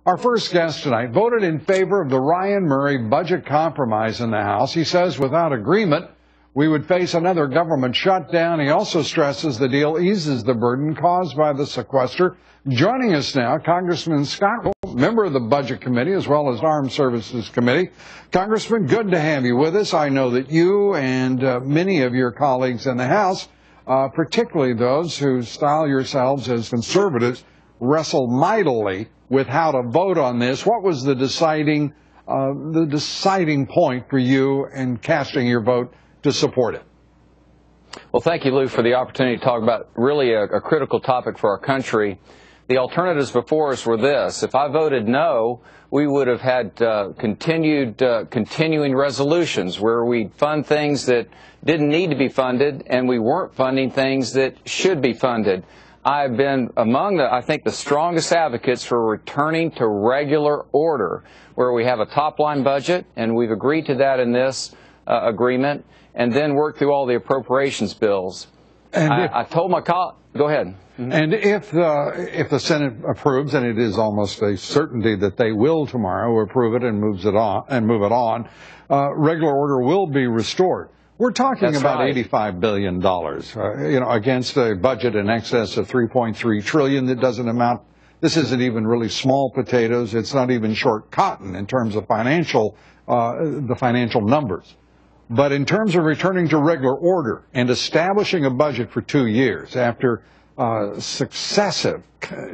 Our first guest tonight voted in favor of the Ryan Murray budget compromise in the House. He says without agreement, we would face another government shutdown. He also stresses the deal eases the burden caused by the sequester. Joining us now, Congressman Scott Rigell, member of the Budget Committee as well as Armed Services Committee. Congressman, good to have you with us. I know that you and many of your colleagues in the House, particularly those who style yourselves as conservatives, wrestle mightily with how to vote on this. What was the deciding point for you in casting your vote to support it? Well, thank you, Lou, for the opportunity to talk about really a critical topic for our country. The alternatives before us were this. If I voted no, we would have had continuing resolutions where we fund things that didn't need to be funded and we weren't funding things that should be funded. I've been among I think the strongest advocates for returning to regular order, where we have a top-line budget, and we've agreed to that in this agreement, and then work through all the appropriations bills. And I told my colleagues, go ahead. Mm-hmm. And if the Senate approves, and it is almost a certainty that they will tomorrow approve it and move it on, regular order will be restored. We're talking about $85 billion, against a budget in excess of $3.3 trillion that doesn't amount. This isn't even really small potatoes. It's not even short cotton in terms of the financial numbers. But in terms of returning to regular order and establishing a budget for 2 years after successive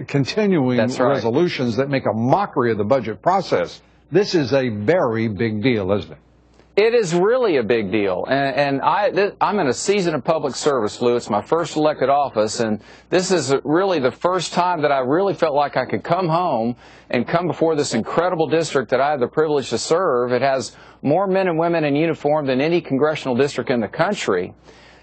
continuing resolutions that make a mockery of the budget process, this is a very big deal, isn't it? It is really a big deal, and I'm in a season of public service, Lou. It's my first elected office, and this is really the first time that I really felt like I could come home and come before this incredible district that I have the privilege to serve. It has more men and women in uniform than any congressional district in the country,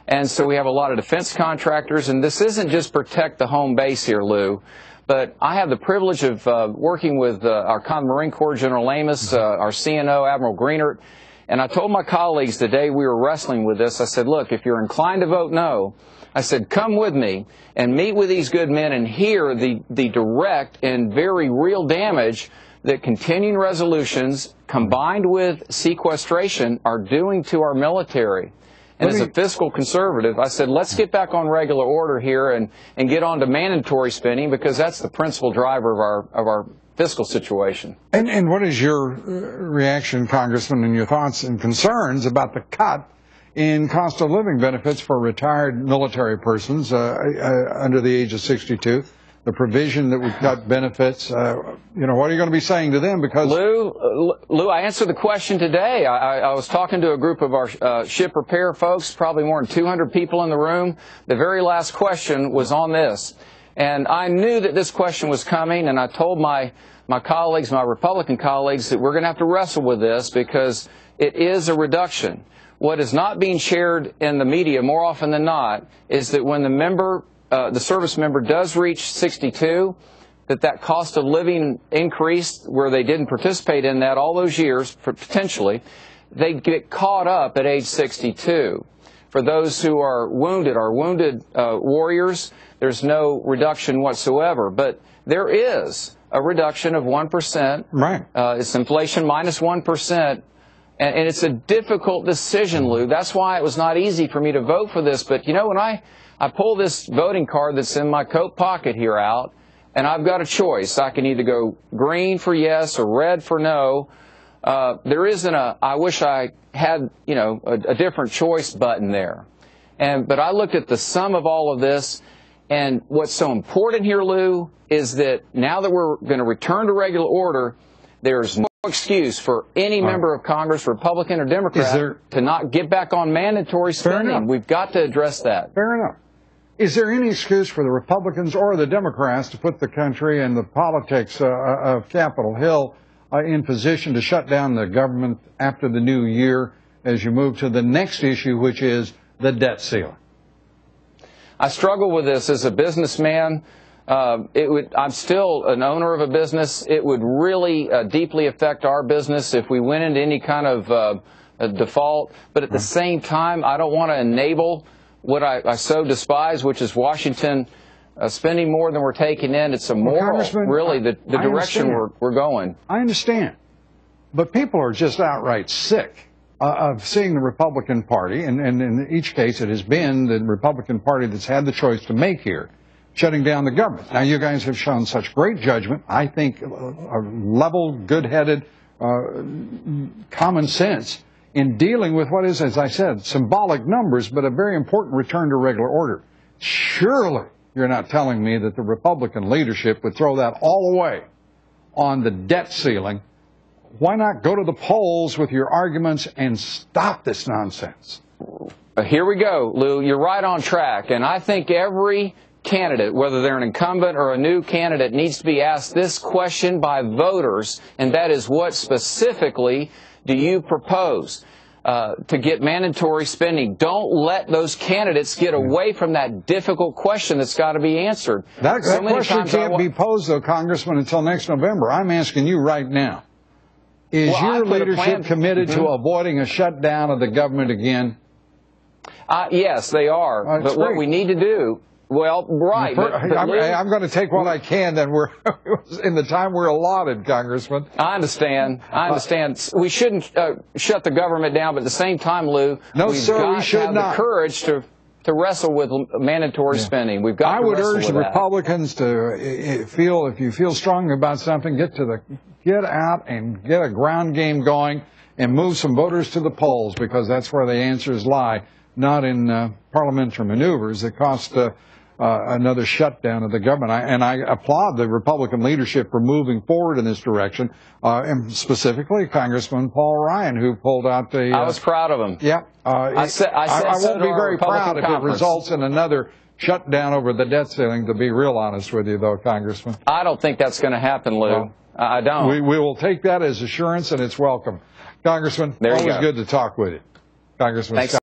and so we have a lot of defense contractors, and this isn't just protect the home base here, Lou, but I have the privilege of working with our Marine Corps General Amos, our CNO, Admiral Greenert. And I told my colleagues the day we were wrestling with this, I said, look, if you're inclined to vote no, I said, come with me and meet with these good men and hear the direct and very real damage that continuing resolutions combined with sequestration are doing to our military. And as a fiscal conservative, I said, let's get back on regular order here and get on to mandatory spending, because that's the principal driver of our fiscal situation. And what is your reaction, Congressman, and your thoughts and concerns about the cut in cost of living benefits for retired military persons under the age of 62? The provision that would cut benefits, what are you going to be saying to them? Because Lou, I answered the question today. I was talking to a group of our ship repair folks, probably more than 200 people in the room. The very last question was on this. And I knew that this question was coming, and I told my colleagues, my Republican colleagues, that we're going to have to wrestle with this because it is a reduction. What is not being shared in the media more often than not is that when the service member does reach 62, that cost of living increase where they didn't participate in that all those years, potentially, they get caught up at age 62. For those who are wounded warriors, there's no reduction whatsoever. But there is a reduction of 1%. Right. It's inflation minus 1%. And it's a difficult decision, Lou. That's why it was not easy for me to vote for this. But, when I pull this voting card that's in my coat pocket here out, and I've got a choice. I can either go green for yes or red for no. There isn't I wish I had, a different choice button there. But I looked at the sum of all of this, and what's so important here, Lou, is that now that we're going to return to regular order, there's no excuse for any member of Congress, Republican or Democrat, to not get back on mandatory spending. We've got to address that. Fair enough. Is there any excuse for the Republicans or the Democrats to put the country and the politics of Capitol Hill in position to shut down the government after the new year as you move to the next issue, which is the debt ceiling? I struggle with this as a businessman. I'm still an owner of a business. It would really deeply affect our business if we went into any kind of a default. But at the same time, I don't want to enable what I so despise, which is Washington spending more than we're taking in. It's a moral, really, the direction we're going. I understand. But people are just outright sick of seeing the Republican Party, and in each case it has been the Republican Party that's had the choice to make here, shutting down the government. Now, you guys have shown such great judgment, I think a level, good-headed, common sense in dealing with what is, as I said, symbolic numbers, but a very important return to regular order. Surely you're not telling me that the Republican leadership would throw that all away on the debt ceiling. Why not go to the polls with your arguments and stop this nonsense? Here we go, Lou. You're right on track. And I think every candidate, whether they're an incumbent or a new candidate, needs to be asked this question by voters, and that is, what specifically do you propose to get mandatory spending? Don't let those candidates get away from that difficult question that's got to be answered. That question can't be posed, though, Congressman, until next November. I'm asking you right now. Is your leadership committed to avoiding a shutdown of the government again? Yes, they are. But what we need to do, well, right. I'm going to take what I can, then we're in the time we're allotted, Congressman. I understand. We shouldn't shut the government down, but at the same time, Lou, we've got to have the courage to wrestle with mandatory spending. We've got to wrestle with that. I would urge the Republicans to if you feel strongly about something, get out and get a ground game going and move some voters to the polls, because that's where the answers lie, not in parliamentary maneuvers that cost another shutdown of the government. And I applaud the Republican leadership for moving forward in this direction, and specifically Congressman Paul Ryan, who pulled out the... I was proud of him. Yeah. I won't be very proud if it results in another shutdown over the debt ceiling, to be real honest with you, though, Congressman. I don't think that's going to happen, Lou. Well, I don't. We will take that as assurance, and it's welcome. Congressman, always good to talk with you. Congressman Scott.